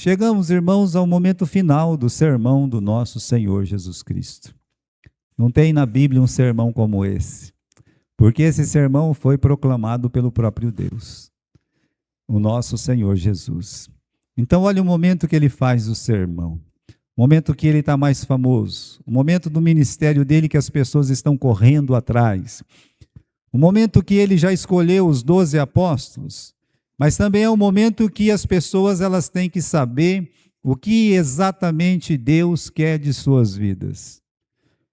Chegamos, irmãos, ao momento final do sermão do nosso Senhor Jesus Cristo. Não tem na Bíblia um sermão como esse, porque esse sermão foi proclamado pelo próprio Deus, o nosso Senhor Jesus. Então, olha o momento que ele faz o sermão, o momento que ele está mais famoso, o momento do ministério dele que as pessoas estão correndo atrás, o momento que ele já escolheu os 12 apóstolos, mas também é um momento que as pessoas elas têm que saber o que exatamente Deus quer de suas vidas.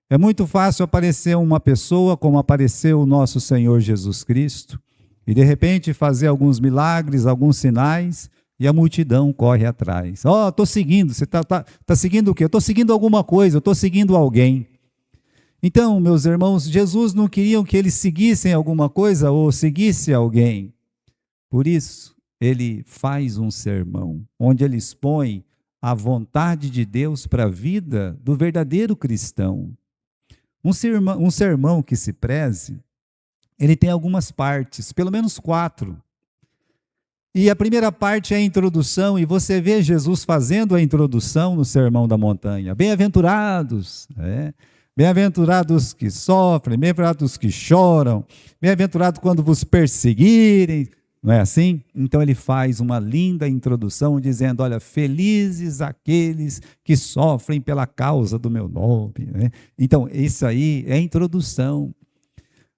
É muito fácil aparecer uma pessoa como apareceu o nosso Senhor Jesus Cristo e de repente fazer alguns milagres, alguns sinais e a multidão corre atrás. Estou seguindo, você está seguindo o quê? Eu estou seguindo alguma coisa, eu estou seguindo alguém. Então, meus irmãos, Jesus não queria que eles seguissem alguma coisa ou seguisse alguém. Por isso, ele faz um sermão, onde ele expõe a vontade de Deus para a vida do verdadeiro cristão. Um sermão que se preze, ele tem algumas partes, pelo menos 4. E a primeira parte é a introdução, e você vê Jesus fazendo a introdução no Sermão da Montanha. Bem-aventurados, bem-aventurados que sofrem, bem-aventurados que choram, bem-aventurados quando vos perseguirem. Não é assim? Então ele faz uma linda introdução dizendo, olha, felizes aqueles que sofrem pela causa do meu nome. Né? Então, isso aí é a introdução.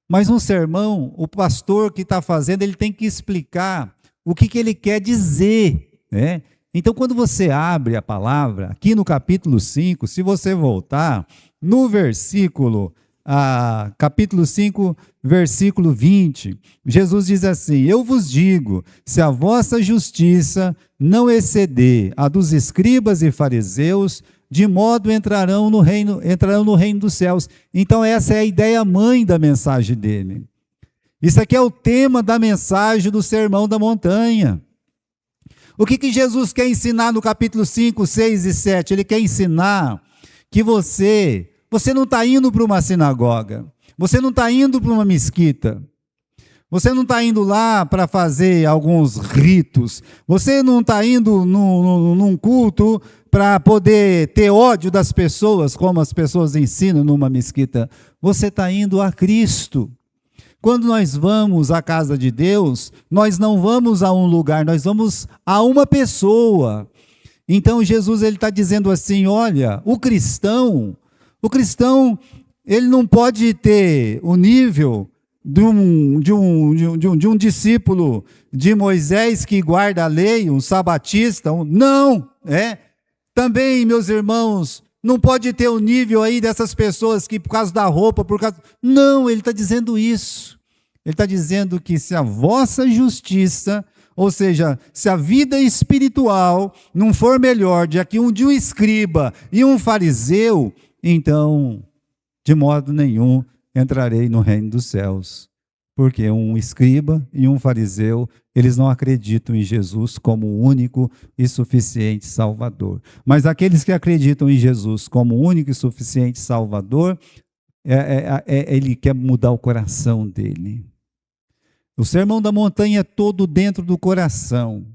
Mas um sermão, o pastor que está fazendo, ele tem que explicar o que ele quer dizer. Né? Então, quando você abre a palavra, aqui no capítulo 5, se você voltar no capítulo 5, versículo 20, Jesus diz assim, eu vos digo, se a vossa justiça não exceder a dos escribas e fariseus, de modo entrarão no reino dos céus. Então essa é a ideia mãe da mensagem dele. Isso aqui é o tema da mensagem do Sermão da Montanha. O que Jesus quer ensinar no capítulo 5, 6 e 7? Ele quer ensinar que você não está indo para uma sinagoga, você não está indo para uma mesquita, você não está indo lá para fazer alguns ritos, você não está indo num culto para poder ter ódio das pessoas, como as pessoas ensinam numa mesquita. Você está indo a Cristo. Quando nós vamos à casa de Deus, nós não vamos a um lugar, nós vamos a uma pessoa. Então Jesus está dizendo assim, olha, o cristão, ele não pode ter o nível de um discípulo de Moisés que guarda a lei, um sabatista, não, Também, meus irmãos, não pode ter o nível aí dessas pessoas que por causa da roupa, Não, ele está dizendo isso. Ele está dizendo que se a vossa justiça, ou seja, se a vida espiritual não for melhor de um escriba e um fariseu, então, de modo nenhum, entrarei no reino dos céus. Porque um escriba e um fariseu, eles não acreditam em Jesus como o único e suficiente Salvador. Mas aqueles que acreditam em Jesus como o único e suficiente Salvador, ele quer mudar o coração dele. O Sermão da Montanha é todo dentro do coração.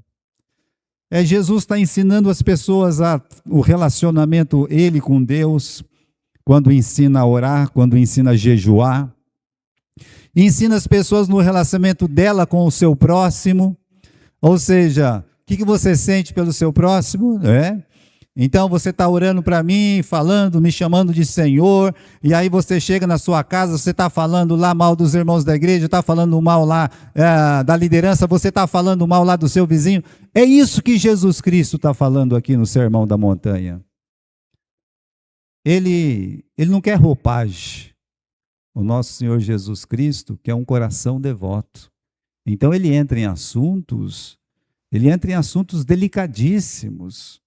Jesus está ensinando as pessoas o relacionamento, ele com Deus, quando ensina a orar, quando ensina a jejuar. Ensina as pessoas no relacionamento dela com o seu próximo. Ou seja, o que você sente pelo seu próximo? Então você está orando para mim, falando, me chamando de Senhor, e aí você chega na sua casa, você está falando lá mal dos irmãos da igreja, está falando mal lá da liderança, você está falando mal lá do seu vizinho. É isso que Jesus Cristo está falando aqui no Sermão da Montanha. Ele não quer roupagem. O nosso Senhor Jesus Cristo quer um coração devoto. Então ele entra em assuntos delicadíssimos.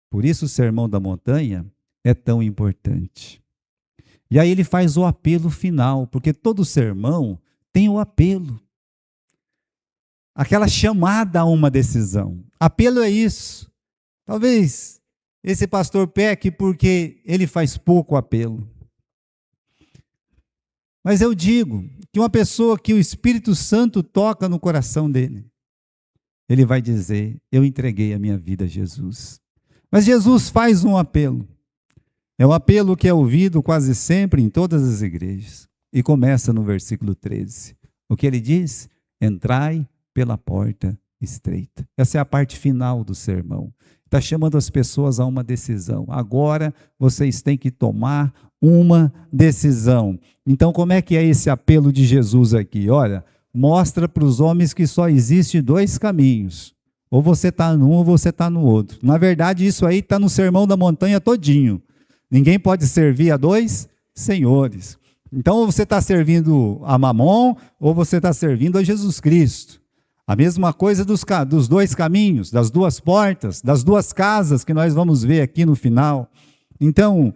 Por isso o Sermão da Montanha é tão importante. E aí ele faz o apelo final, porque todo sermão tem o apelo. Aquela chamada a uma decisão. Apelo é isso. Talvez esse pastor peque porque ele faz pouco apelo. Mas eu digo que uma pessoa que o Espírito Santo toca no coração dele, ele vai dizer: eu entreguei a minha vida a Jesus. Mas Jesus faz um apelo. É um apelo que é ouvido quase sempre em todas as igrejas. E começa no versículo 13. O que ele diz? Entrai pela porta estreita. Essa é a parte final do sermão. Está chamando as pessoas a uma decisão. Agora vocês têm que tomar uma decisão. Então, como é que é esse apelo de Jesus aqui? Olha, mostra para os homens que só existe dois caminhos. Ou você está num ou você está no outro. Na verdade, isso aí está no Sermão da Montanha todinho. Ninguém pode servir a dois senhores. Então, ou você está servindo a Mamon, ou você está servindo a Jesus Cristo. A mesma coisa dos dois caminhos, das duas portas, das duas casas que nós vamos ver aqui no final. Então,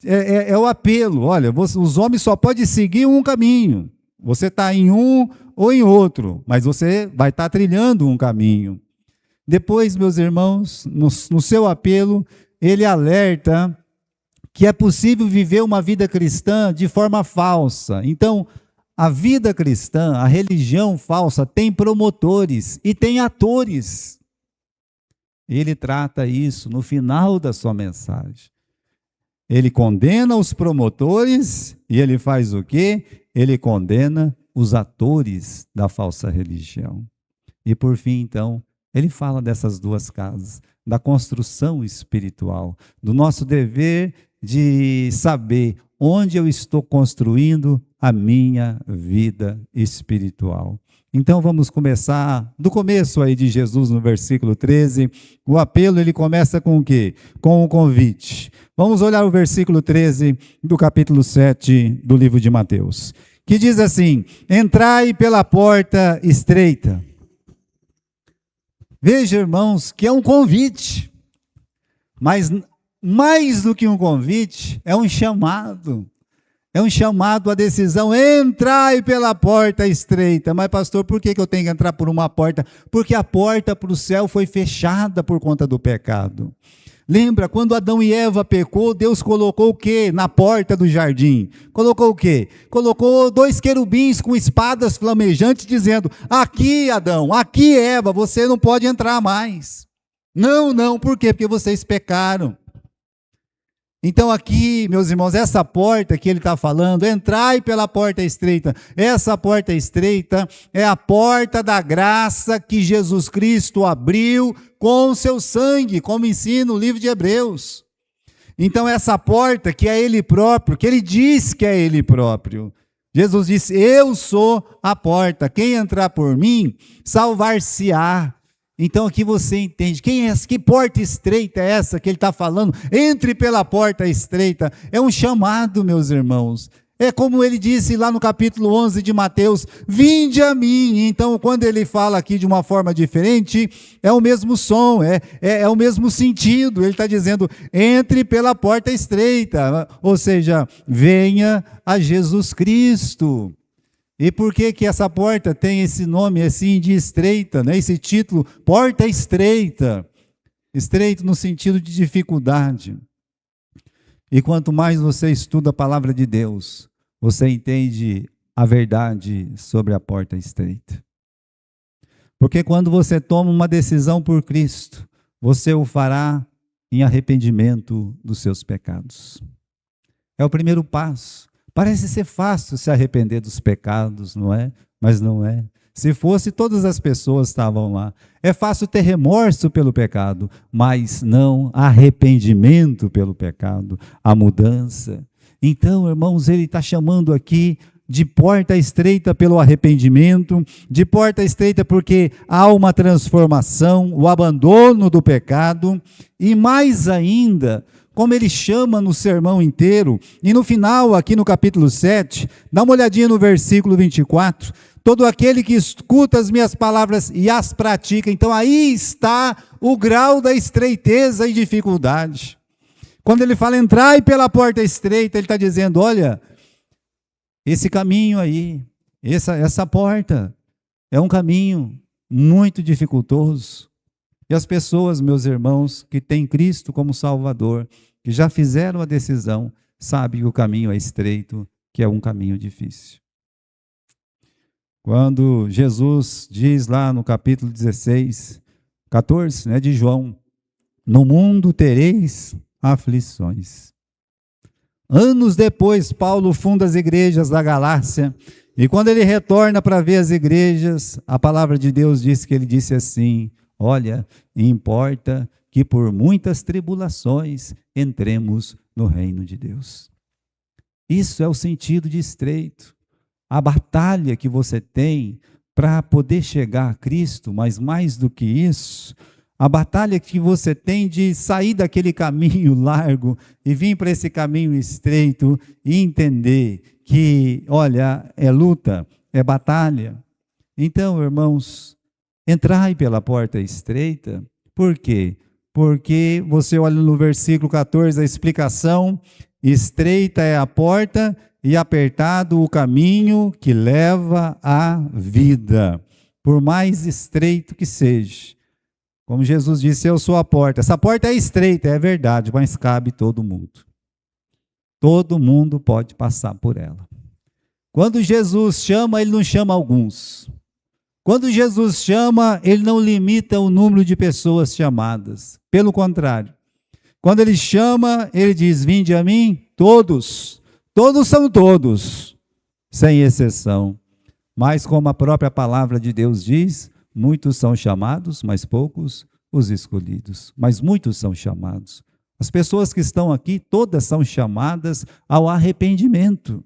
é o apelo. Olha, os homens só podem seguir um caminho. Você está em um ou em outro, mas você vai estar trilhando um caminho. Depois, meus irmãos, no seu apelo, ele alerta que é possível viver uma vida cristã de forma falsa. Então, a vida cristã, a religião falsa, tem promotores e tem atores. Ele trata isso no final da sua mensagem. Ele condena os promotores e ele faz o quê? Ele condena os atores da falsa religião. E por fim, então, ele fala dessas duas casas, da construção espiritual, do nosso dever de saber onde eu estou construindo a minha vida espiritual. Então vamos começar do começo aí de Jesus no versículo 13. O apelo ele começa com o quê? Com o convite. Vamos olhar o versículo 13 do capítulo 7 do livro de Mateus, que diz assim: entrai pela porta estreita. Veja, irmãos, que é um convite, mas mais do que um convite, é um chamado. É um chamado à decisão: entrai pela porta estreita. Mas pastor, por que eu tenho que entrar por uma porta? Porque a porta para o céu foi fechada por conta do pecado. Lembra, quando Adão e Eva pecou, Deus colocou o quê? Na porta do jardim. Colocou o quê? Colocou 2 querubins com espadas flamejantes, dizendo: aqui Adão, aqui Eva, você não pode entrar mais. Não, por quê? Porque vocês pecaram. Então aqui, meus irmãos, essa porta que ele está falando, entrai pela porta estreita. Essa porta estreita é a porta da graça que Jesus Cristo abriu com o seu sangue, como ensina o livro de Hebreus. Então essa porta que é ele próprio, que ele diz que é ele próprio. Jesus disse: eu sou a porta, quem entrar por mim, salvar-se-á. Então aqui você entende, que porta estreita é essa que ele está falando? Entre pela porta estreita. É um chamado, meus irmãos. É como ele disse lá no capítulo 11 de Mateus: vinde a mim. Então quando ele fala aqui de uma forma diferente, é o mesmo som, é o mesmo sentido. Ele está dizendo: entre pela porta estreita, ou seja, venha a Jesus Cristo. E por que essa porta tem esse nome assim de estreita, né? Esse título, porta estreita. Estreito no sentido de dificuldade. E quanto mais você estuda a palavra de Deus, você entende a verdade sobre a porta estreita. Porque quando você toma uma decisão por Cristo, você o fará em arrependimento dos seus pecados. É o primeiro passo. Parece ser fácil se arrepender dos pecados, não é? Mas não é. Se fosse, todas as pessoas estavam lá. É fácil ter remorso pelo pecado, mas não arrependimento pelo pecado, a mudança. Então, irmãos, ele está chamando aqui de porta estreita pelo arrependimento, de porta estreita porque há uma transformação, o abandono do pecado, e mais ainda, como ele chama no sermão inteiro, e no final, aqui no capítulo 7, dá uma olhadinha no versículo 24, todo aquele que escuta as minhas palavras e as pratica. Então aí está o grau da estreiteza e dificuldade. Quando ele fala entrai pela porta estreita, ele está dizendo: olha, esse caminho aí, essa porta, é um caminho muito dificultoso. E as pessoas, meus irmãos, que têm Cristo como Salvador, que já fizeram a decisão, sabem que o caminho é estreito, que é um caminho difícil. Quando Jesus diz lá no capítulo 16, 14, né, de João, no mundo tereis aflições. Anos depois, Paulo funda as igrejas da Galácia, e quando ele retorna para ver as igrejas, a palavra de Deus diz que ele disse assim: olha, importa que por muitas tribulações entremos no reino de Deus. Isso é o sentido de estreito. A batalha que você tem para poder chegar a Cristo, mas mais do que isso, a batalha que você tem de sair daquele caminho largo e vir para esse caminho estreito e entender que, olha, é luta, é batalha. Então, irmãos, entrai pela porta estreita. Por quê? Porque você olha no versículo 14, a explicação: estreita é a porta e apertado o caminho que leva à vida, por mais estreito que seja. Como Jesus disse, eu sou a porta. Essa porta é estreita, é verdade, mas cabe todo mundo. Todo mundo pode passar por ela. Quando Jesus chama, ele não chama alguns. Quando Jesus chama, ele não limita o número de pessoas chamadas. Pelo contrário, quando ele chama, ele diz: vinde a mim, todos. Todos são todos, sem exceção. Mas como a própria palavra de Deus diz, muitos são chamados, mas poucos os escolhidos. Mas muitos são chamados. As pessoas que estão aqui, todas são chamadas ao arrependimento.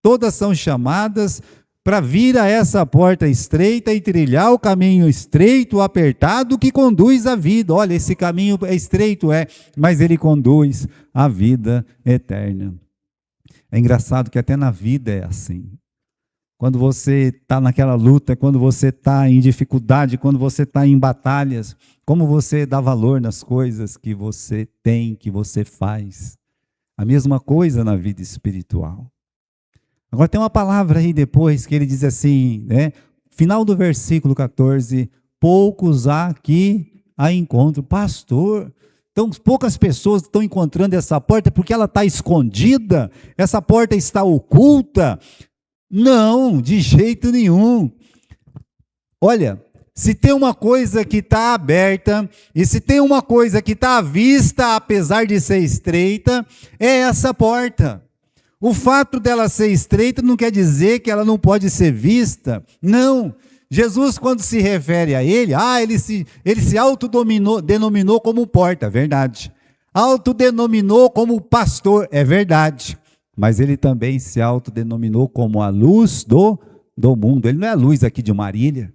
Todas são chamadas para vir a essa porta estreita e trilhar o caminho estreito, apertado, que conduz à vida. Olha, esse caminho é estreito, mas ele conduz à vida eterna. É engraçado que até na vida é assim. Quando você está naquela luta, quando você está em dificuldade, quando você está em batalhas, como você dá valor nas coisas que você tem, que você faz. A mesma coisa na vida espiritual. Agora tem uma palavra aí depois que ele diz assim, né? Final do versículo 14, poucos há que a encontram. Pastor, então poucas pessoas estão encontrando essa porta porque ela está escondida, essa porta está oculta. Não, de jeito nenhum. Olha, se tem uma coisa que está aberta, e se tem uma coisa que está à vista, apesar de ser estreita, é essa porta. O fato dela ser estreita não quer dizer que ela não pode ser vista. Não. Jesus, quando se refere a ele, ele se autodenominou como porta, verdade. Autodenominou como pastor, é verdade. Mas ele também se autodenominou como a luz do mundo. Ele não é a luz aqui de Marília.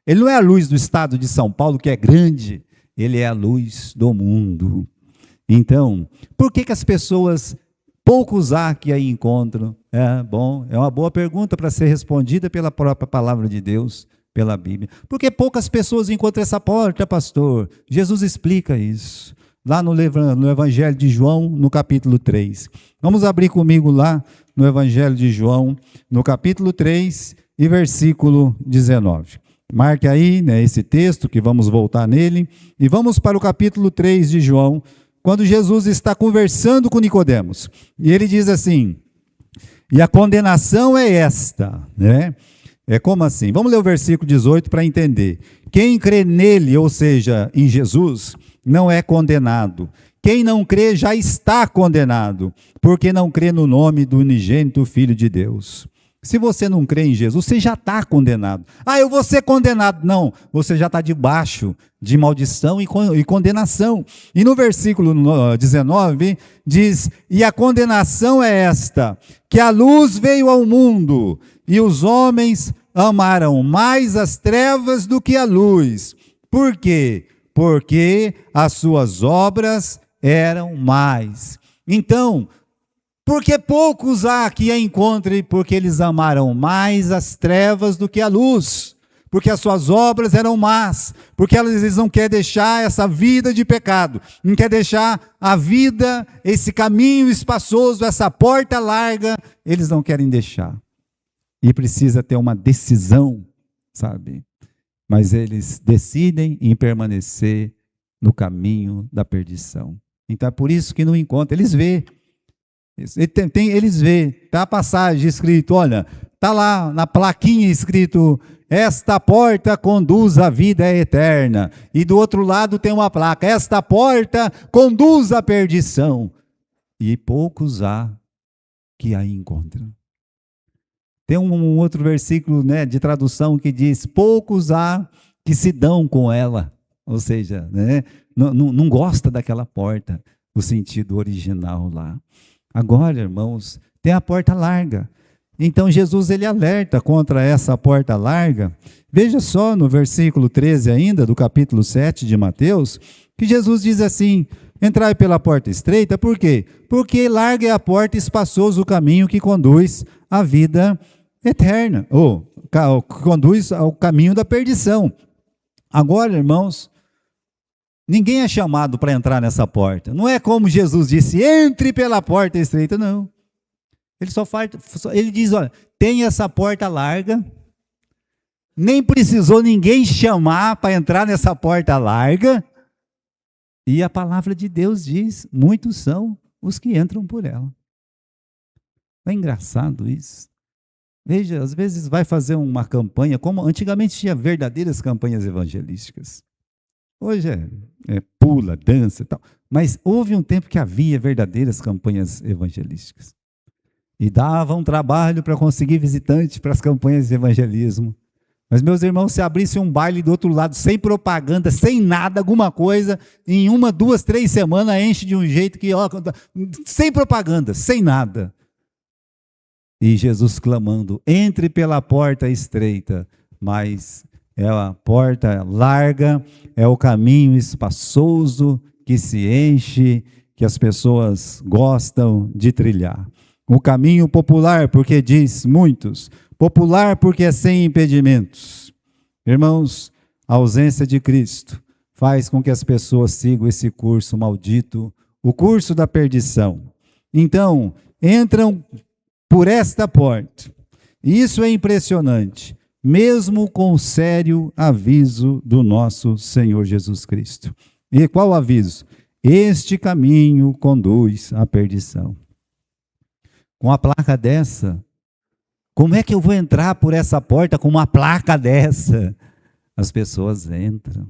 Ele não é a luz do estado de São Paulo, que é grande. Ele é a luz do mundo. Então, por que as pessoas, poucos há que aí encontram? É uma boa pergunta para ser respondida pela própria palavra de Deus, pela Bíblia. Por que poucas pessoas encontram essa porta, pastor? Jesus explica isso. Lá no Evangelho de João, no capítulo 3. Vamos abrir comigo lá no Evangelho de João, no capítulo 3 e versículo 19. Marque aí, né, esse texto, que vamos voltar nele, e vamos para o capítulo 3 de João, quando Jesus está conversando com Nicodemos. E ele diz assim: e a condenação é esta, né? É como assim? Vamos ler o versículo 18 para entender. Quem crê nele, ou seja, em Jesus, não é condenado. Quem não crê já está condenado, porque não crê no nome do unigênito Filho de Deus. Se você não crê em Jesus, você já está condenado. Eu vou ser condenado. Não, você já está debaixo de maldição e condenação. E no versículo 19 diz: e a condenação é esta, que a luz veio ao mundo, e os homens amaram mais as trevas do que a luz. Por quê? Porque as suas obras eram más. Então, porque poucos há que a encontrem, porque eles amaram mais as trevas do que a luz, porque as suas obras eram más, porque eles não querem deixar essa vida de pecado, não querem deixar a vida, esse caminho espaçoso, essa porta larga, eles não querem deixar. E precisa ter uma decisão, sabe? Mas eles decidem em permanecer no caminho da perdição. Então é por isso que não encontram, eles vê. Eles vê, está a passagem escrito, olha, está lá na plaquinha escrito: esta porta conduz à vida eterna. E do outro lado tem uma placa: esta porta conduz à perdição. E poucos há que a encontram. Tem um outro versículo, né, de tradução que diz: poucos há que se dão com ela. Ou seja, né, não gosta daquela porta, o sentido original lá. Agora, irmãos, tem a porta larga. Então Jesus ele alerta contra essa porta larga. Veja só no versículo 13 ainda, do capítulo 7 de Mateus, que Jesus diz assim: entrai pela porta estreita, por quê? Porque larga é a porta, espaçoso o caminho que conduz à vida eterna, ou conduz ao caminho da perdição. Agora, irmãos, ninguém é chamado para entrar nessa porta. Não é como Jesus disse: entre pela porta estreita, não. Ele diz: olha, tem essa porta larga, nem precisou ninguém chamar para entrar nessa porta larga, e a palavra de Deus diz: muitos são os que entram por ela. É engraçado isso. Veja, às vezes vai fazer uma campanha, como antigamente tinha verdadeiras campanhas evangelísticas. Hoje é pula, dança e tal, mas houve um tempo que havia verdadeiras campanhas evangelísticas. E dava um trabalho para conseguir visitantes para as campanhas de evangelismo. Mas, meus irmãos, se abrisse um baile do outro lado, sem propaganda, sem nada, alguma coisa, em 1, 2, 3 semanas, enche de um jeito que, ó, sem propaganda, sem nada. E Jesus clamando: entre pela porta estreita, mas é a porta larga, é o caminho espaçoso que se enche, que as pessoas gostam de trilhar. O caminho popular, porque diz muitos, popular porque é sem impedimentos. Irmãos, a ausência de Cristo faz com que as pessoas sigam esse curso maldito, o curso da perdição. Então, entram por esta porta. E isso é impressionante, mesmo com o sério aviso do nosso Senhor Jesus Cristo. E qual aviso? Este caminho conduz à perdição. Com uma placa dessa, como é que eu vou entrar por essa porta com uma placa dessa? As pessoas entram.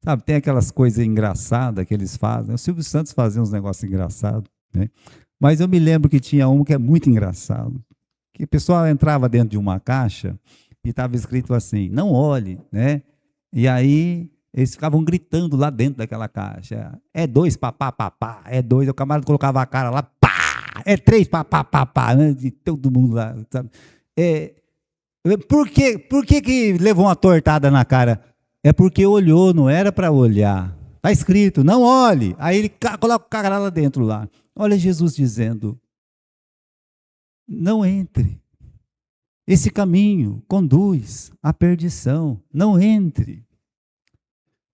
Sabe, tem aquelas coisas engraçadas que eles fazem. O Silvio Santos fazia uns negócios engraçados, né? Mas eu me lembro que tinha um que é muito engraçado. Que o pessoal entrava dentro de uma caixa e estava escrito assim: não olhe, né? E aí eles ficavam gritando lá dentro daquela caixa: é 2, papá, papá, é 2. O camarada colocava a cara lá, pá! É 3, papá, papá, né? De todo mundo lá, sabe? Por que levou uma tortada na cara? É porque olhou, não era para olhar. Está escrito: não olhe. Aí ele coloca o cara lá dentro lá. Olha Jesus dizendo: não entre. Esse caminho conduz à perdição. Não entre.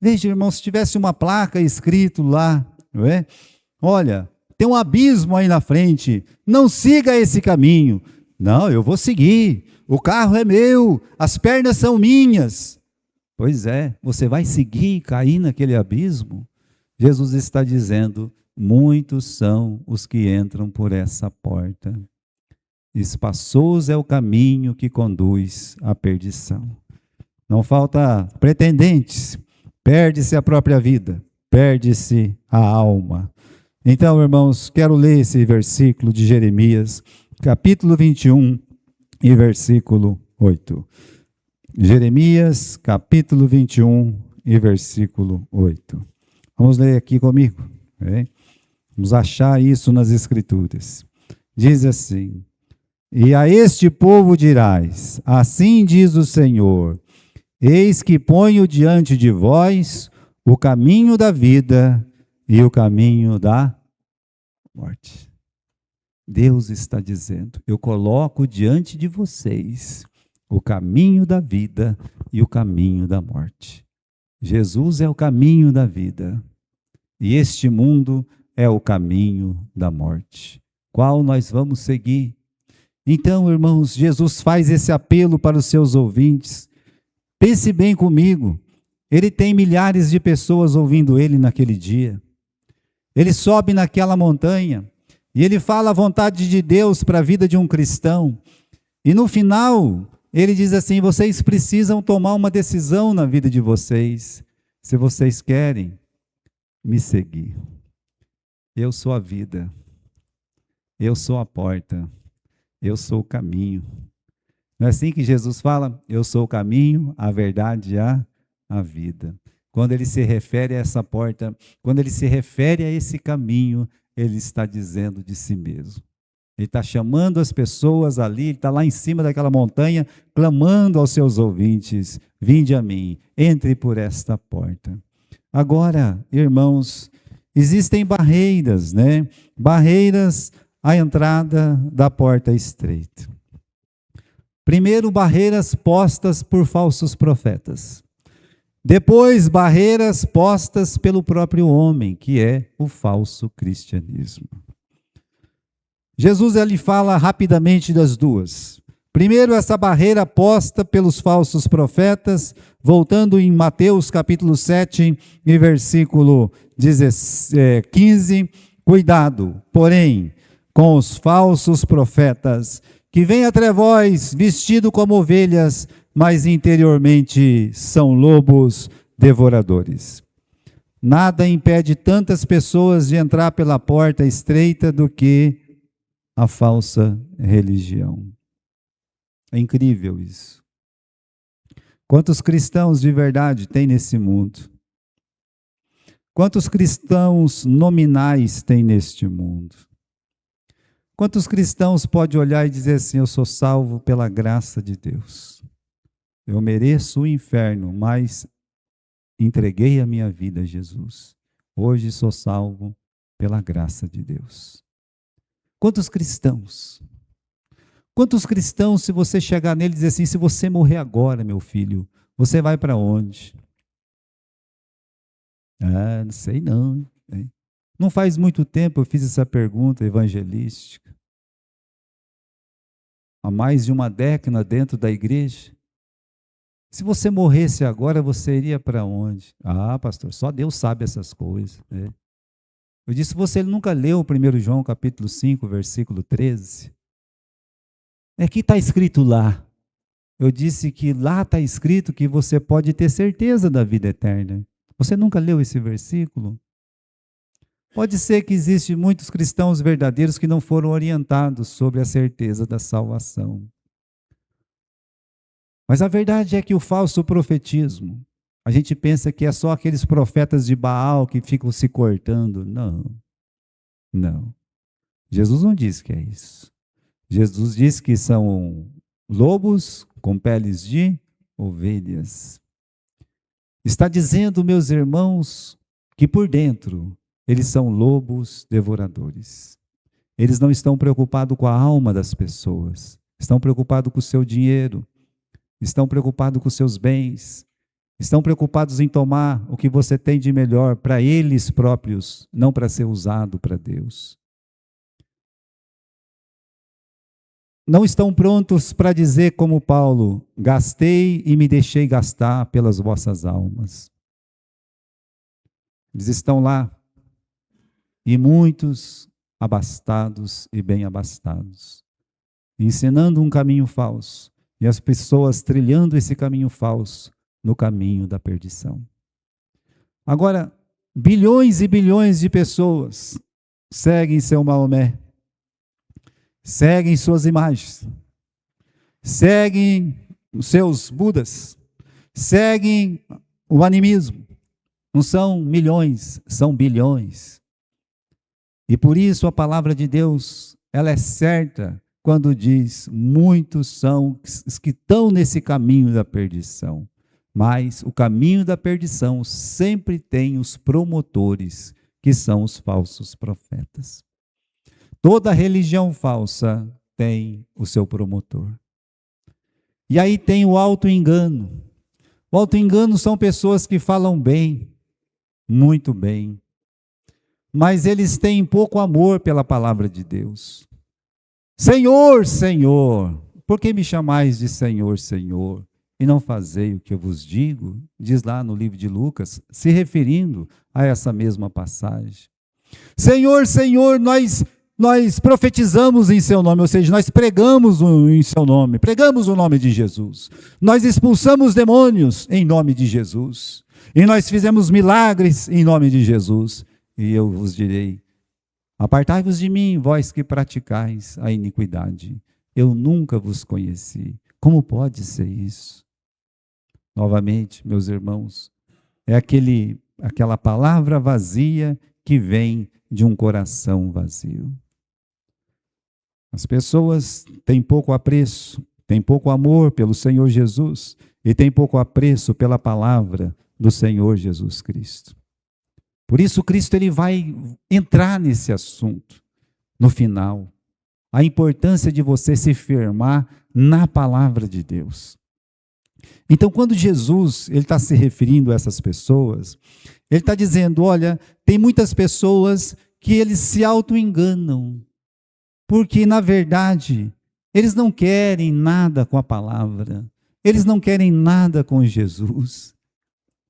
Veja, irmão, se tivesse uma placa escrito lá, não é? Olha, tem um abismo aí na frente, não siga esse caminho. Não, eu vou seguir, o carro é meu, as pernas são minhas. Pois é, você vai seguir e cair naquele abismo? Jesus está dizendo: muitos são os que entram por essa porta. Espaçoso é o caminho que conduz à perdição. Não falta pretendentes, perde-se a própria vida, perde-se a alma. Então, irmãos, quero ler esse versículo de Jeremias, capítulo 21 e versículo 8. Jeremias, capítulo 21 e versículo 8. Vamos ler aqui comigo. Vamos achar isso nas Escrituras. Diz assim: e a este povo dirás: assim diz o Senhor, eis que ponho diante de vós o caminho da vida e o caminho da morte. Deus está dizendo: eu coloco diante de vocês o caminho da vida e o caminho da morte. Jesus é o caminho da vida e este mundo é o caminho da morte. Qual nós vamos seguir? Então, irmãos, Jesus faz esse apelo para os seus ouvintes. Pense bem comigo, ele tem milhares de pessoas ouvindo ele naquele dia. Ele sobe naquela montanha e ele fala a vontade de Deus para a vida de um cristão. E no final, ele diz assim: vocês precisam tomar uma decisão na vida de vocês, se vocês querem me seguir. Eu sou a vida, eu sou a porta, eu sou o caminho. Não é assim que Jesus fala? Eu sou o caminho, a verdade e a vida. Quando ele se refere a essa porta, quando ele se refere a esse caminho, ele está dizendo de si mesmo. Ele está chamando as pessoas ali, ele está lá em cima daquela montanha, clamando aos seus ouvintes: vinde a mim, entre por esta porta. Agora, irmãos, existem barreiras, né? Barreiras à entrada da porta estreita. Primeiro, barreiras postas por falsos profetas. Depois, barreiras postas pelo próprio homem, que é o falso cristianismo. Jesus ele fala rapidamente das duas. Primeiro, essa barreira posta pelos falsos profetas, voltando em Mateus capítulo 7, e versículo 15, cuidado, porém, com os falsos profetas, que vêm até vós vestidos como ovelhas, mas interiormente são lobos devoradores. Nada impede tantas pessoas de entrar pela porta estreita do que a falsa religião. É incrível isso. Quantos cristãos de verdade tem nesse mundo? Quantos cristãos nominais tem neste mundo? Quantos cristãos pode olhar e dizer assim: eu sou salvo pela graça de Deus. Eu mereço o inferno, mas entreguei a minha vida a Jesus. Hoje sou salvo pela graça de Deus. Quantos cristãos? Quantos cristãos, se você chegar nele e dizer assim: se você morrer agora, meu filho, você vai para onde? Ah, não sei não. Não faz muito tempo eu fiz essa pergunta evangelística. Há mais de uma década dentro da igreja. Se você morresse agora, você iria para onde? Ah, pastor, só Deus sabe essas coisas. Eu disse: você nunca leu o 1 João capítulo 5, versículo 13? É que está escrito lá. Eu disse que lá está escrito que você pode ter certeza da vida eterna. Você nunca leu esse versículo? Pode ser que existem muitos cristãos verdadeiros que não foram orientados sobre a certeza da salvação. Mas a verdade é que o falso profetismo, a gente pensa que é só aqueles profetas de Baal que ficam se cortando. Não, não. Jesus não diz que é isso. Jesus diz que são lobos com peles de ovelhas. Está dizendo, meus irmãos, que por dentro eles são lobos devoradores. Eles não estão preocupados com a alma das pessoas, estão preocupados com o seu dinheiro, estão preocupados com os seus bens, estão preocupados em tomar o que você tem de melhor para eles próprios, não para ser usado para Deus. Não estão prontos para dizer como Paulo: gastei e me deixei gastar pelas vossas almas. Eles estão lá, e muitos abastados e bem abastados, ensinando um caminho falso, e as pessoas trilhando esse caminho falso no caminho da perdição. Agora, bilhões e bilhões de pessoas seguem seu Maomé, seguem suas imagens, seguem os seus Budas, seguem o animismo. Não são milhões, são bilhões. E por isso a palavra de Deus, ela é certa quando diz: muitos são os que estão nesse caminho da perdição. Mas o caminho da perdição sempre tem os promotores, que são os falsos profetas. Toda religião falsa tem o seu promotor. E aí tem o auto-engano. O auto-engano são pessoas que falam bem, muito bem, mas eles têm pouco amor pela palavra de Deus. Senhor, Senhor, por que me chamais de Senhor, Senhor, e não fazei o que eu vos digo? Diz lá no livro de Lucas, se referindo a essa mesma passagem. Senhor, Senhor, nós nós profetizamos em seu nome, ou seja, nós pregamos em seu nome, pregamos o nome de Jesus. Nós expulsamos demônios em nome de Jesus. E nós fizemos milagres em nome de Jesus. E eu vos direi: apartai-vos de mim, vós que praticais a iniquidade. Eu nunca vos conheci. Como pode ser isso? Novamente, meus irmãos, é aquela palavra vazia que vem de um coração vazio. As pessoas têm pouco apreço, têm pouco amor pelo Senhor Jesus e têm pouco apreço pela palavra do Senhor Jesus Cristo. Por isso Cristo ele vai entrar nesse assunto no final. A importância de você se firmar na palavra de Deus. Então, quando Jesus ele está se referindo a essas pessoas, ele está dizendo: olha, tem muitas pessoas que eles se auto-enganam, porque, na verdade, eles não querem nada com a palavra, eles não querem nada com Jesus,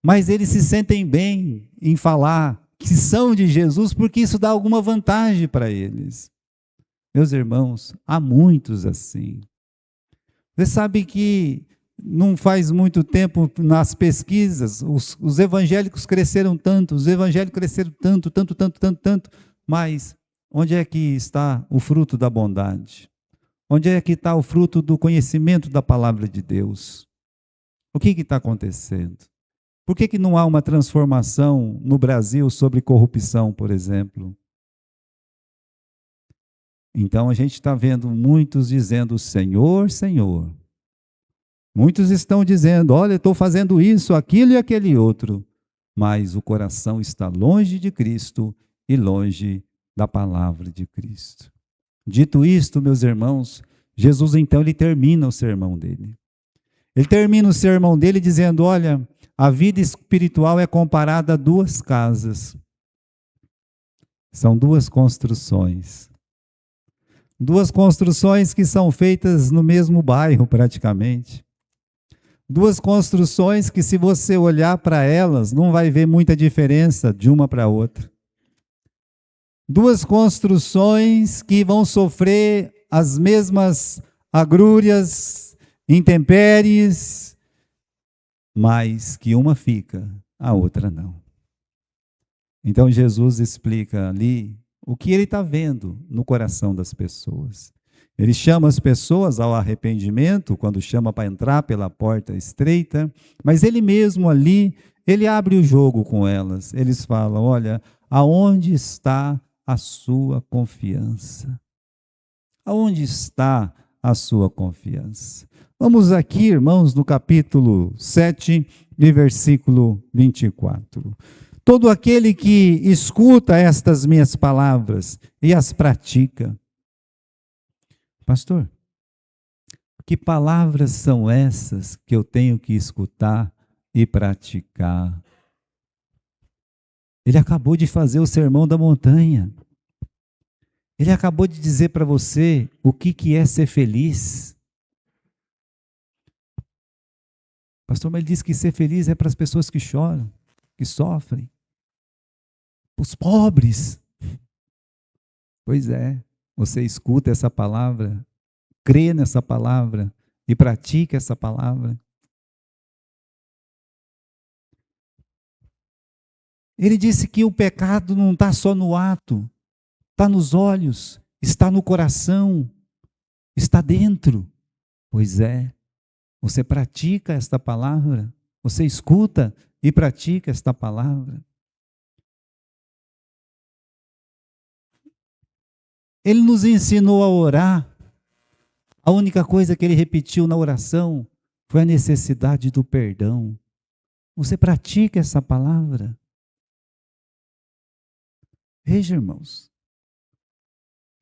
mas eles se sentem bem em falar que são de Jesus, porque isso dá alguma vantagem para eles. Meus irmãos, há muitos assim. Você sabe que não faz muito tempo, nas pesquisas, os evangélicos cresceram tanto, os evangélicos cresceram tanto, mas onde é que está o fruto da bondade? Onde é que está o fruto do conhecimento da palavra de Deus? O que está acontecendo? Por que não há uma transformação no Brasil sobre corrupção, por exemplo? Então a gente está vendo muitos dizendo: Senhor, Senhor. Muitos estão dizendo: olha, estou fazendo isso, aquilo e aquele outro. Mas o coração está longe de Cristo e longe da palavra de Cristo. Dito isto, meus irmãos, Jesus então ele termina o sermão dele. Ele termina o sermão dele dizendo: olha, a vida espiritual é comparada a duas casas. São duas construções. Duas construções que são feitas no mesmo bairro, praticamente. Duas construções que, se você olhar para elas, não vai ver muita diferença de uma para a outra. Duas construções que vão sofrer as mesmas agrúrias, intempéries, mas que uma fica, a outra não. Então Jesus explica ali o que ele está vendo no coração das pessoas. Ele chama as pessoas ao arrependimento, quando chama para entrar pela porta estreita, mas ele mesmo ali, ele abre o jogo com elas. Eles falam: olha, aonde está a sua confiança? Aonde está a sua confiança? Vamos aqui, irmãos, no capítulo 7, e versículo 24. Todo aquele que escuta estas minhas palavras e as pratica. Pastor, que palavras são essas que eu tenho que escutar e praticar? Ele acabou de fazer o sermão da montanha. Ele acabou de dizer para você o que é ser feliz. Pastor, mas ele disse que ser feliz é para as pessoas que choram, que sofrem, os pobres. Pois é, você escuta essa palavra, crê nessa palavra e pratica essa palavra. Ele disse que o pecado não está só no ato, está nos olhos, está no coração, está dentro. Pois é, você pratica esta palavra, você escuta e pratica esta palavra. Ele nos ensinou a orar. A única coisa que ele repetiu na oração foi a necessidade do perdão. Você pratica essa palavra? Veja, irmãos,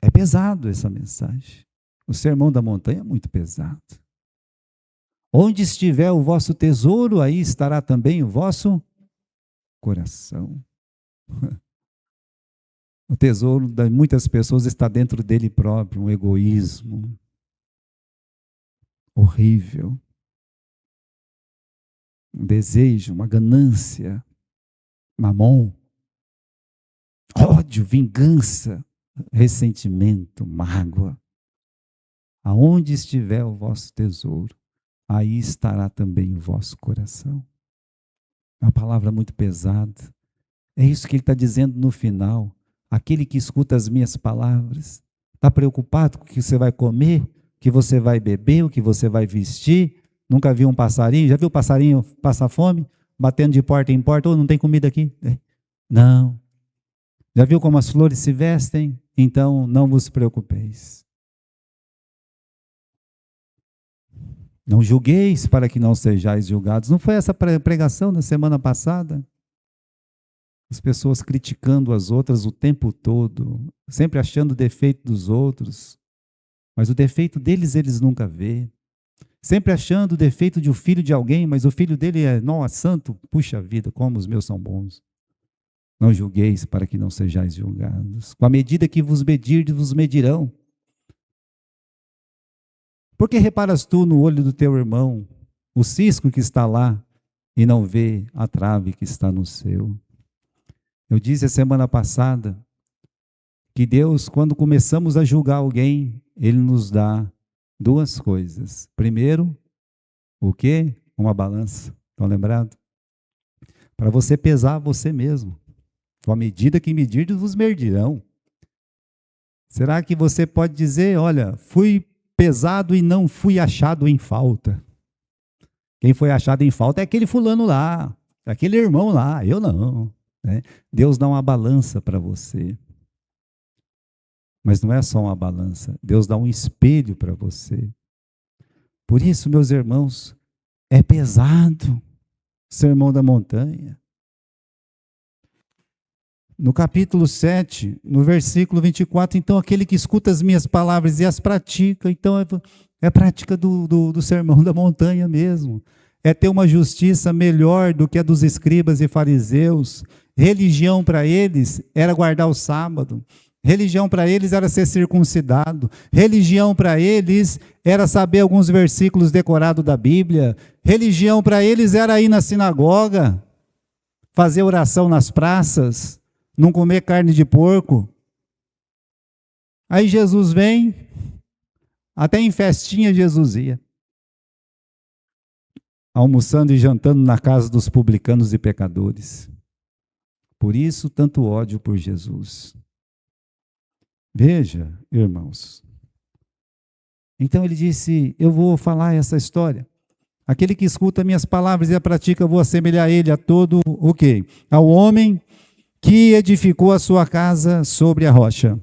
é pesado essa mensagem. O sermão da montanha é muito pesado. Onde estiver o vosso tesouro, aí estará também o vosso coração. O tesouro de muitas pessoas está dentro dele próprio, um egoísmo horrível, um desejo, uma ganância, mamon, ódio, vingança, ressentimento, mágoa. Aonde estiver o vosso tesouro, aí estará também o vosso coração. É uma palavra muito pesada. É isso que ele está dizendo no final. Aquele que escuta as minhas palavras, está preocupado com o que você vai comer, o que você vai beber, o que você vai vestir? Nunca viu um passarinho? Já viu o passarinho passar fome? Batendo de porta em porta, não tem comida aqui? Não. Já viu como as flores se vestem? Então não vos preocupeis. Não julgueis para que não sejais julgados. Não foi essa pregação da semana passada? As pessoas criticando as outras o tempo todo, sempre achando o defeito dos outros, mas o defeito deles eles nunca vê. Sempre achando o defeito de um filho de alguém, mas o filho dele é, nossa, santo, puxa vida, como os meus são bons. Não julgueis para que não sejais julgados. Com a medida que vos medirdes, vos medirão. Por que reparas tu no olho do teu irmão, o cisco que está lá, e não vê a trave que está no seu? Eu disse a semana passada que Deus, quando começamos a julgar alguém, Ele nos dá duas coisas. Primeiro, o quê? Uma balança. Estão lembrados? Para você pesar você mesmo. Com a medida que medirdes, vos medirão. Será que você pode dizer, olha, fui pesado e não fui achado em falta? Quem foi achado em falta é aquele fulano lá, aquele irmão lá, eu não. Né? Deus dá uma balança para você. Mas não é só uma balança, Deus dá um espelho para você. Por isso, meus irmãos, é pesado o Sermão da Montanha. No capítulo 7, no versículo 24, então aquele que escuta as minhas palavras e as pratica, então é a prática do Sermão da Montanha mesmo. É ter uma justiça melhor do que a dos escribas e fariseus. Religião para eles era guardar o sábado. Religião para eles era ser circuncidado. Religião para eles era saber alguns versículos decorados da Bíblia. Religião para eles era ir na sinagoga, fazer oração nas praças, não comer carne de porco. Aí Jesus vem, até em festinha Jesus ia, almoçando e jantando na casa dos publicanos e pecadores. Por isso, tanto ódio por Jesus. Veja, irmãos. Então ele disse, eu vou falar essa história. Aquele que escuta minhas palavras e a pratica, eu vou assemelhar ele a todo o quê? Ao homem que edificou a sua casa sobre a rocha.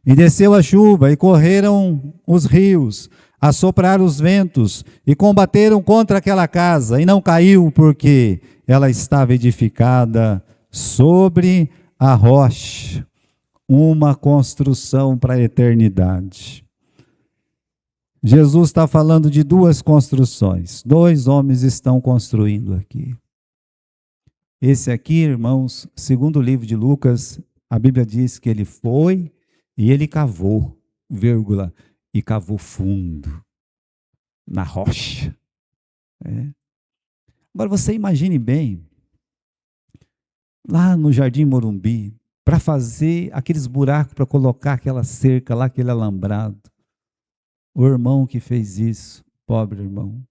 E desceu a chuva, e correram os rios, assopraram os ventos, e combateram contra aquela casa, e não caiu, porque ela estava edificada sobre a rocha. Uma construção para a eternidade. Jesus está falando de duas construções. Dois homens estão construindo aqui. Esse aqui, irmãos, segundo o livro de Lucas, a Bíblia diz que ele foi e ele cavou, vírgula, e cavou fundo, na rocha. Agora você imagine bem, lá no Jardim Morumbi, para fazer aqueles buracos, para colocar aquela cerca lá, aquele alambrado. O irmão que fez isso, pobre irmão,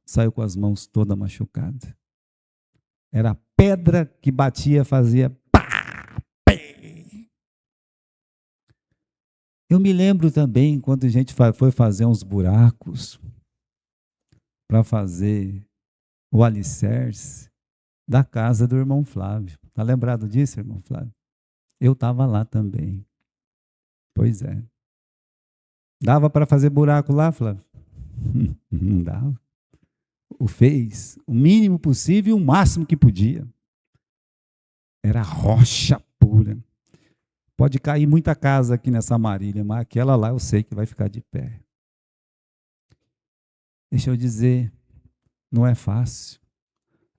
saiu com as mãos toda machucadas. Era a pedra que batia, fazia pá, pé. Eu me lembro também, quando a gente foi fazer uns buracos, para fazer o alicerce da casa do irmão Flávio. Está lembrado disso, irmão Flávio? Eu estava lá também. Pois é. Dava para fazer buraco lá, Flávio? Não dava. O fez o mínimo possível e o máximo que podia. Era rocha pura. Pode cair muita casa aqui nessa Marília, mas aquela lá eu sei que vai ficar de pé. Deixa eu dizer, não é fácil.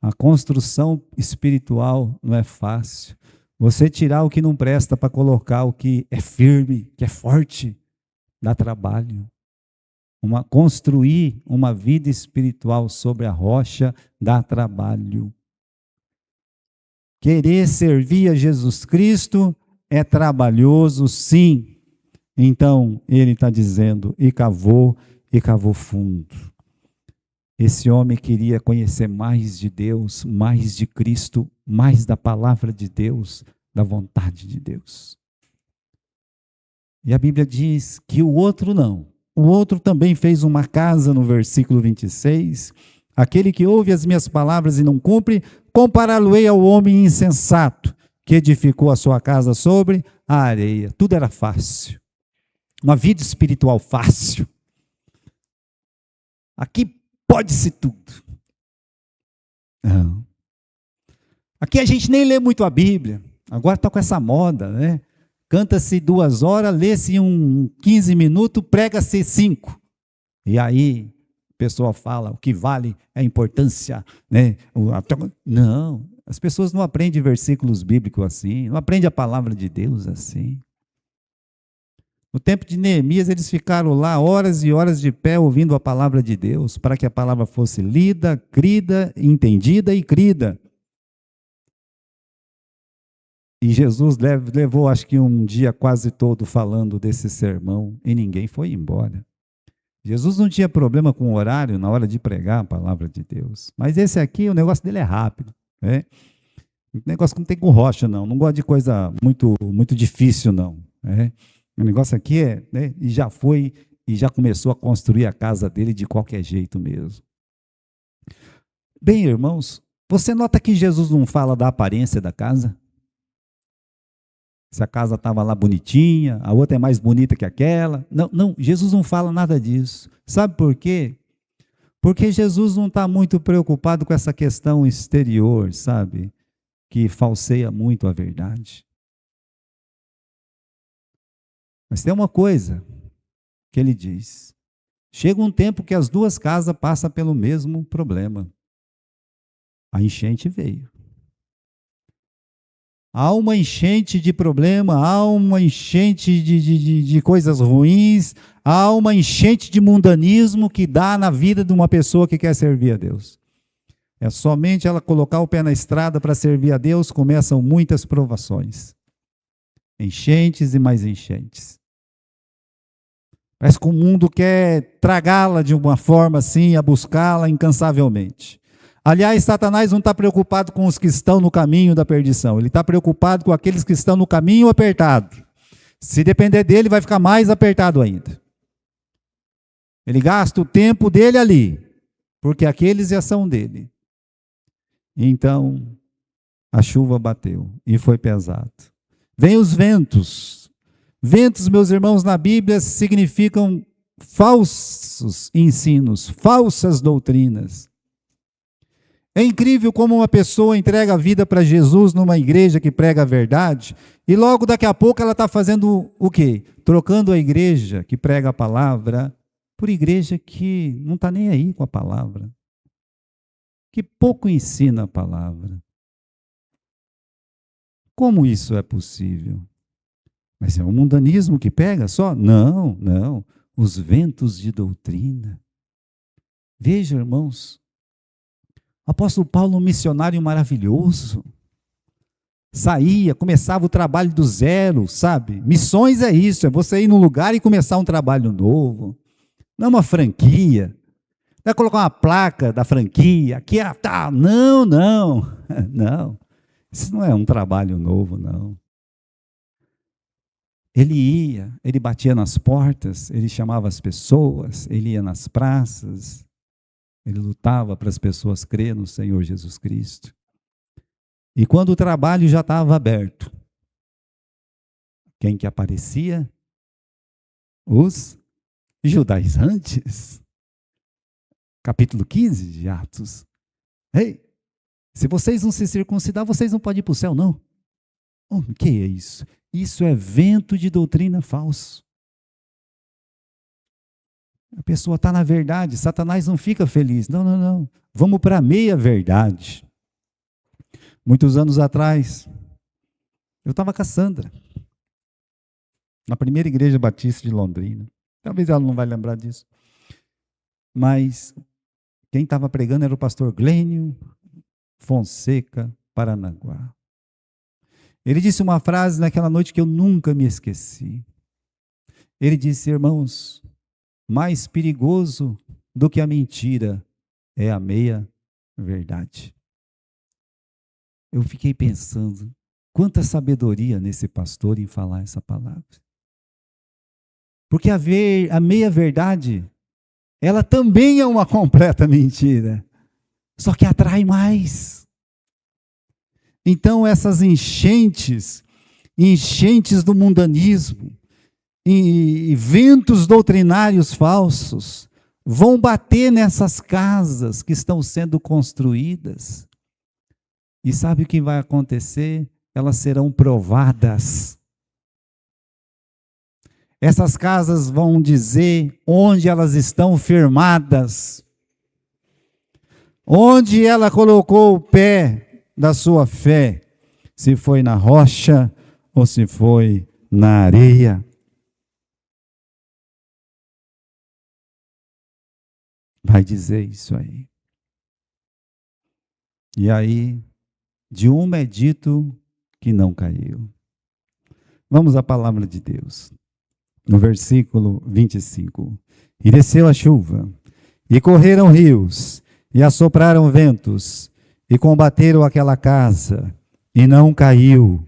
A construção espiritual não é fácil. Você tirar o que não presta para colocar o que é firme, que é forte, dá trabalho. Construir uma vida espiritual sobre a rocha dá trabalho. Querer servir a Jesus Cristo é trabalhoso, sim. Então, ele está dizendo, e cavou fundo. Esse homem queria conhecer mais de Deus, mais de Cristo, mais da palavra de Deus, da vontade de Deus. E a Bíblia diz que o outro não. O outro também fez uma casa, no versículo 26. Aquele que ouve as minhas palavras e não cumpre, compará-lo-ei ao homem insensato, que edificou a sua casa sobre a areia. Tudo era fácil. Uma vida espiritual fácil. Aqui pode-se tudo. Não. Aqui a gente nem lê muito a Bíblia. Agora está com essa moda, né? Canta-se 2 horas, lê-se 15 minutos, prega-se 5. E aí, a pessoa fala, o que vale é a importância, né? Não, as pessoas não aprendem versículos bíblicos assim, não aprendem a palavra de Deus assim. No tempo de Neemias, eles ficaram lá horas e horas de pé ouvindo a palavra de Deus, para que a palavra fosse lida, crida, entendida e crida. E Jesus levou, acho que um dia quase todo falando desse sermão, e ninguém foi embora. Jesus não tinha problema com o horário na hora de pregar a palavra de Deus. Mas esse aqui, o negócio dele é rápido. Né? O negócio que não tem com rocha, não. Não gosta de coisa muito difícil, não. Né? O negócio aqui é, né? E já foi, e já começou a construir a casa dele de qualquer jeito mesmo. Bem, irmãos, você nota que Jesus não fala da aparência da casa? Se a casa estava lá bonitinha, a outra é mais bonita que aquela. Não, não, Jesus não fala nada disso. Sabe por quê? Porque Jesus não está muito preocupado com essa questão exterior, sabe? Que falseia muito a verdade. Mas tem uma coisa que ele diz. Chega um tempo que as 2 casas passam pelo mesmo problema. A enchente veio. Há uma enchente de problema, há uma enchente de coisas ruins, há uma enchente de mundanismo que dá na vida de uma pessoa que quer servir a Deus. É somente ela colocar o pé na estrada para servir a Deus, começam muitas provações. Enchentes e mais enchentes. Parece que o mundo quer tragá-la de uma forma assim, a buscá-la incansavelmente. Aliás, Satanás não está preocupado com os que estão no caminho da perdição. Ele está preocupado com aqueles que estão no caminho apertado. Se depender dele, vai ficar mais apertado ainda. Ele gasta o tempo dele ali, porque aqueles já são dele. Então, a chuva bateu e foi pesado. Vem os ventos. Ventos, meus irmãos, na Bíblia significam falsos ensinos, falsas doutrinas. É incrível como uma pessoa entrega a vida para Jesus numa igreja que prega a verdade, e logo daqui a pouco ela está fazendo o quê? Trocando a igreja que prega a palavra por igreja que não está nem aí com a palavra, que pouco ensina a palavra. Como isso é possível? Mas é o mundanismo que pega só? Não, não. Os ventos de doutrina. Veja, irmãos, o apóstolo Paulo, um missionário maravilhoso, saía, começava o trabalho do zero, sabe? Missões é isso, é você ir num lugar e começar um trabalho novo. Não é uma franquia. Não é colocar uma placa da franquia, aqui é tá. Não, não, não. Isso não é um trabalho novo, não. Ele ia, ele batia nas portas, ele chamava as pessoas, ele ia nas praças, ele lutava para as pessoas crerem no Senhor Jesus Cristo. E quando o trabalho já estava aberto, quem que aparecia? Os judaizantes. Capítulo 15 de Atos. Ei, se vocês não se circuncidar, vocês não podem ir para o céu, não. O que é isso? Isso é vento de doutrina falso. A pessoa está na verdade, Satanás não fica feliz. Não, não, não. Vamos para a meia-verdade. Muitos anos atrás, eu estava com a Sandra, na primeira igreja batista de Londrina. Talvez ela não vai lembrar disso. Mas quem estava pregando era o pastor Glênio Fonseca Paranaguá. Ele disse uma frase naquela noite que eu nunca me esqueci. Ele disse: irmãos, mais perigoso do que a mentira é a meia-verdade. Eu fiquei pensando, quanta sabedoria nesse pastor em falar essa palavra. Porque a meia-verdade, ela também é uma completa mentira, só que atrai mais. Então essas enchentes do mundanismo, e ventos doutrinários falsos, vão bater nessas casas que estão sendo construídas. E sabe o que vai acontecer? Elas serão provadas. Essas casas vão dizer onde elas estão firmadas, onde ela colocou o pé da sua fé, se foi na rocha ou se foi na areia. Vai dizer isso aí. E aí, de uma é dito que não caiu. Vamos à palavra de Deus. No versículo 25. E desceu a chuva, e correram rios, e assopraram ventos, e combateram aquela casa, e não caiu,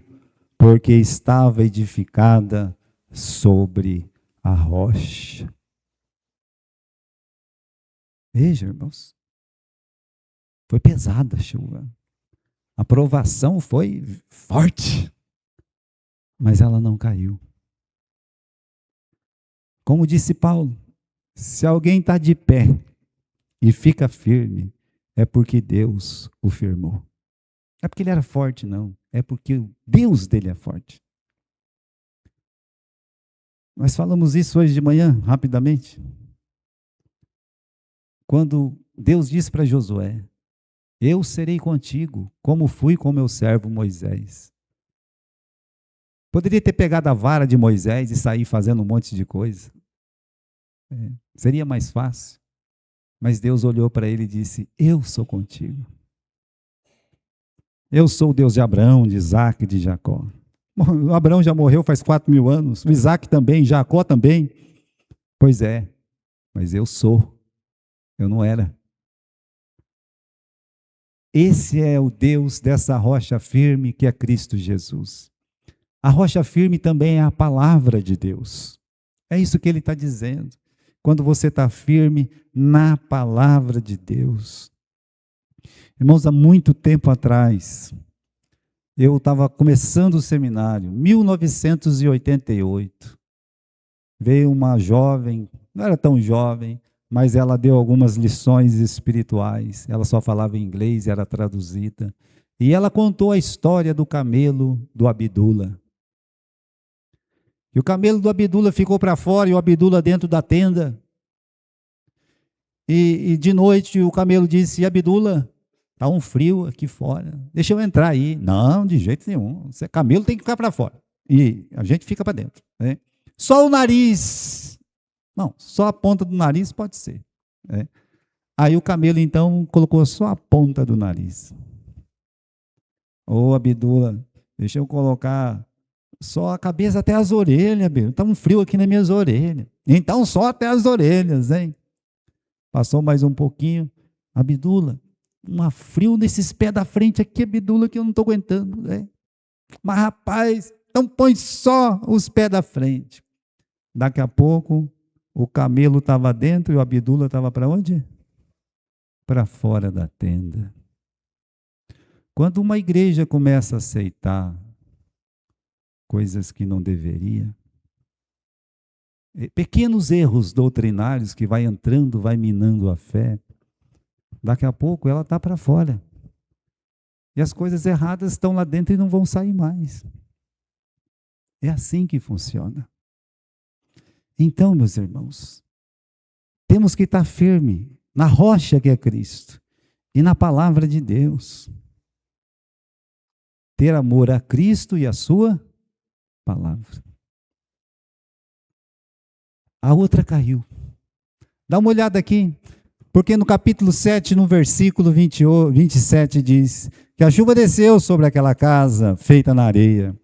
porque estava edificada sobre a rocha. Veja, irmãos, foi pesada a chuva. A provação foi forte, mas ela não caiu. Como disse Paulo, se alguém está de pé e fica firme, é porque Deus o firmou. Não é porque ele era forte, não. É porque o Deus dele é forte. Nós falamos isso hoje de manhã, rapidamente. Quando Deus disse para Josué: eu serei contigo, como fui com meu servo Moisés. Poderia ter pegado a vara de Moisés e sair fazendo um monte de coisa. Seria mais fácil. Mas Deus olhou para ele e disse: eu sou contigo. Eu sou o Deus de Abraão, de Isaac e de Jacó. O Abraão já morreu faz 4.000 anos, o Isaac também, Jacó também. Pois é, mas eu sou. Eu não era. Esse é o Deus dessa rocha firme que é Cristo Jesus. A rocha firme também é a palavra de Deus. É isso que ele está dizendo. Quando você está firme na palavra de Deus. Irmãos, há muito tempo atrás, eu estava começando o seminário, 1988. Veio uma jovem, não era tão jovem, mas ela deu algumas lições espirituais. Ela só falava inglês, era traduzida. E ela contou a história do camelo do Abdula. E o camelo do Abdula ficou para fora e o Abdula dentro da tenda. E de noite o camelo disse: Abdula, está um frio aqui fora, deixa eu entrar aí. Não, de jeito nenhum, você camelo tem que ficar para fora. E a gente fica para dentro. Né? Só o nariz. Não, só a ponta do nariz pode ser. Né? Aí o camelo, então, colocou só a ponta do nariz. Ô, Abdula, deixa eu colocar só a cabeça até as orelhas, Abdula. Está um frio aqui nas minhas orelhas. Então, só até as orelhas, hein? Passou mais um pouquinho. Abdula, um frio nesses pés da frente aqui, Abdula, que eu não estou aguentando. Né? Mas, rapaz, então põe só os pés da frente. Daqui a pouco, o camelo estava dentro e o Abdula estava para onde? Para fora da tenda. Quando uma igreja começa a aceitar coisas que não deveria, pequenos erros doutrinários que vai entrando, vai minando a fé, daqui a pouco ela está para fora. E as coisas erradas estão lá dentro e não vão sair mais. É assim que funciona. Então, meus irmãos, temos que estar firme na rocha que é Cristo e na palavra de Deus. Ter amor a Cristo e a sua palavra. A outra caiu. Dá uma olhada aqui, porque no capítulo 7, no versículo 27 diz que a chuva desceu sobre aquela casa feita na areia.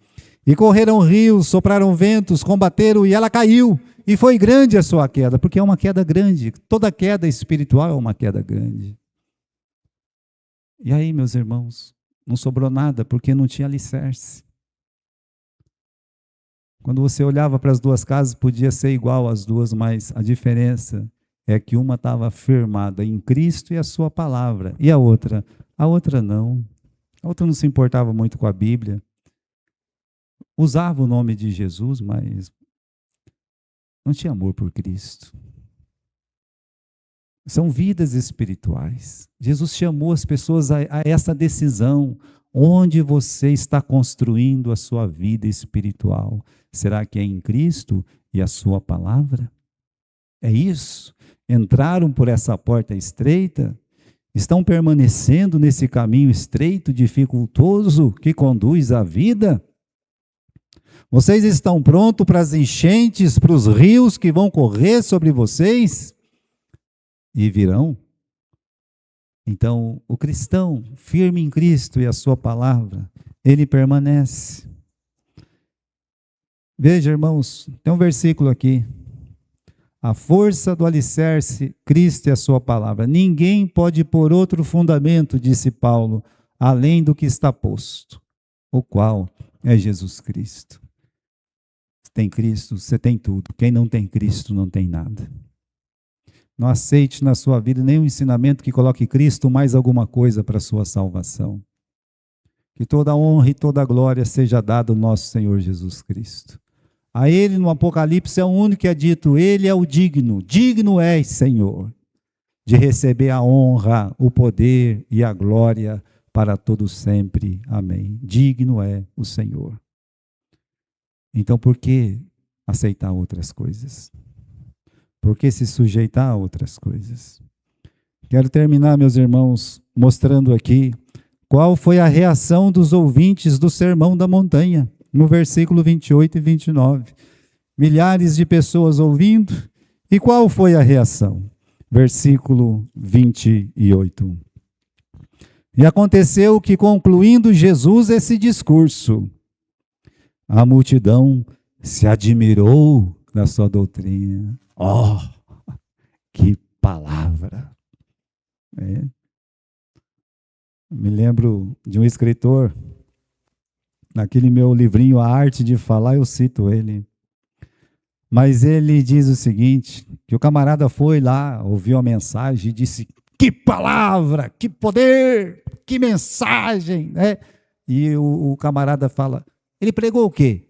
E correram rios, sopraram ventos, combateram, e ela caiu. E foi grande a sua queda, porque é uma queda grande. Toda queda espiritual é uma queda grande. E aí, meus irmãos, não sobrou nada, porque não tinha alicerce. Quando você olhava para as duas casas, podia ser igual às duas, mas a diferença é que uma estava firmada em Cristo e a sua palavra. E a outra? A outra não. A outra não se importava muito com a Bíblia. Usava o nome de Jesus, mas não tinha amor por Cristo. São vidas espirituais. Jesus chamou as pessoas a essa decisão. Onde você está construindo a sua vida espiritual? Será que é em Cristo e a sua palavra? É isso? Entraram por essa porta estreita? Estão permanecendo nesse caminho estreito, dificultoso, que conduz à vida? Vocês estão prontos para as enchentes, para os rios que vão correr sobre vocês? E virão? Então, o cristão, firme em Cristo e a sua palavra, ele permanece. Veja, irmãos, tem um versículo aqui. A força do alicerce, Cristo e a sua palavra. Ninguém pode pôr outro fundamento, disse Paulo, além do que está posto, o qual é Jesus Cristo. Tem Cristo, você tem tudo. Quem não tem Cristo não tem nada. Não aceite na sua vida nenhum ensinamento que coloque Cristo mais alguma coisa para a sua salvação. Que toda a honra e toda a glória seja dada ao nosso Senhor Jesus Cristo. A Ele no Apocalipse é o único que é dito, Ele é o digno, digno és, Senhor, de receber a honra, o poder e a glória para todos sempre. Amém. Digno é o Senhor. Então, por que aceitar outras coisas? Por que se sujeitar a outras coisas? Quero terminar, meus irmãos, mostrando aqui qual foi a reação dos ouvintes do Sermão da Montanha, no versículo 28 e 29. Milhares de pessoas ouvindo, e qual foi a reação? Versículo 28. E aconteceu que, concluindo Jesus esse discurso, a multidão se admirou da sua doutrina. Oh, que palavra! Me lembro de um escritor, naquele meu livrinho A Arte de Falar, eu cito ele. Mas ele diz o seguinte, que o camarada foi lá, ouviu a mensagem e disse, que palavra, que poder, que mensagem, né? E o camarada fala, ele pregou o quê?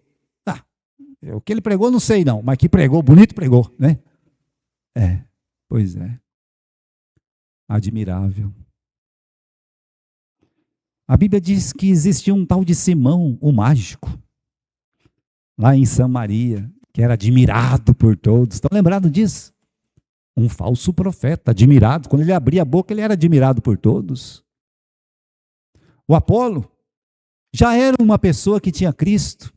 O que ele pregou não sei não, mas que pregou, bonito pregou, né? Pois é. Admirável. A Bíblia diz que existia um tal de Simão, o mágico, lá em Samaria, que era admirado por todos. Estão lembrados disso? Um falso profeta, admirado. Quando ele abria a boca, ele era admirado por todos. O Apolo já era uma pessoa que tinha Cristo,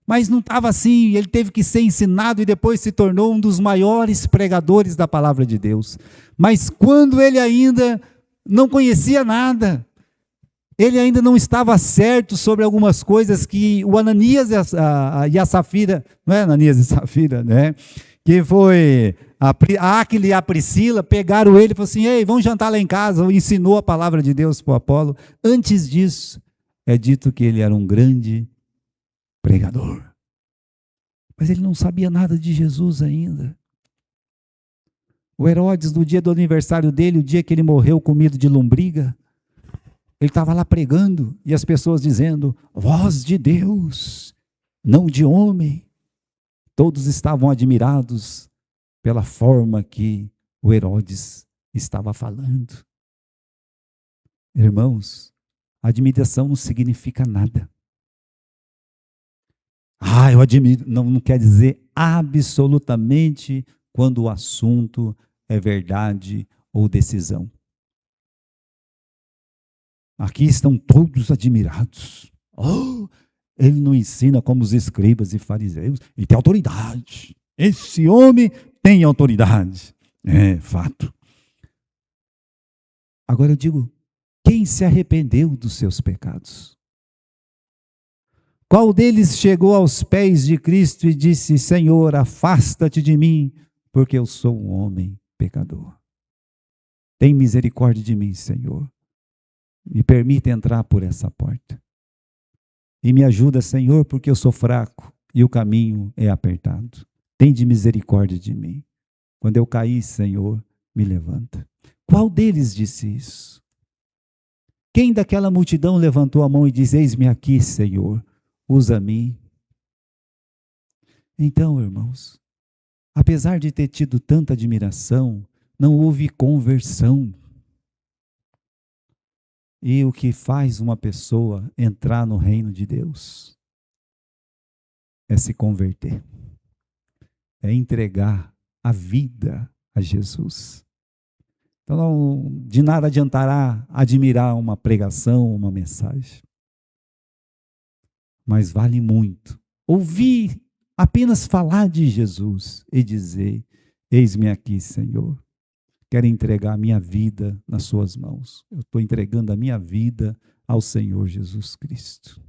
mas não estava assim, ele teve que ser ensinado e depois se tornou um dos maiores pregadores da palavra de Deus. Mas quando ele ainda não conhecia nada, ele ainda não estava certo sobre algumas coisas que o Ananias e a Safira, não é Ananias e Safira, né? Que foi a Áquila e a Priscila, pegaram ele e falaram assim, ei, vamos jantar lá em casa, ensinou a palavra de Deus para o Apolo. Antes disso, é dito que ele era um grande pregador. Mas ele não sabia nada de Jesus ainda. O Herodes, no dia do aniversário dele, o dia que ele morreu comido de lombriga, ele estava lá pregando e as pessoas dizendo, voz de Deus, não de homem. Todos estavam admirados pela forma que o Herodes estava falando. Irmãos, admiração não significa nada. Eu admiro, não quer dizer absolutamente quando o assunto é verdade ou decisão. Aqui estão todos admirados. Ele não ensina como os escribas e fariseus, ele tem autoridade. Esse homem tem autoridade. É fato. Agora eu digo, Quem se arrependeu dos seus pecados? Qual deles chegou aos pés de Cristo e disse: Senhor, afasta-te de mim, porque eu sou um homem pecador. Tem misericórdia de mim, Senhor. Me permita entrar por essa porta. E me ajuda, Senhor, porque eu sou fraco e o caminho é apertado. Tende misericórdia de mim. Quando eu cair, Senhor, me levanta. Qual deles disse isso? Quem daquela multidão levantou a mão e disse: Eis-me aqui, Senhor, usa-me? Então, irmãos, apesar de ter tido tanta admiração, não houve conversão. E o que faz uma pessoa entrar no reino de Deus é se converter, é entregar a vida a Jesus. Então, de nada adiantará admirar uma pregação, uma mensagem, mas vale muito ouvir apenas falar de Jesus e dizer: Eis-me aqui, Senhor. Quero entregar a minha vida nas suas mãos. Eu estou entregando a minha vida ao Senhor Jesus Cristo.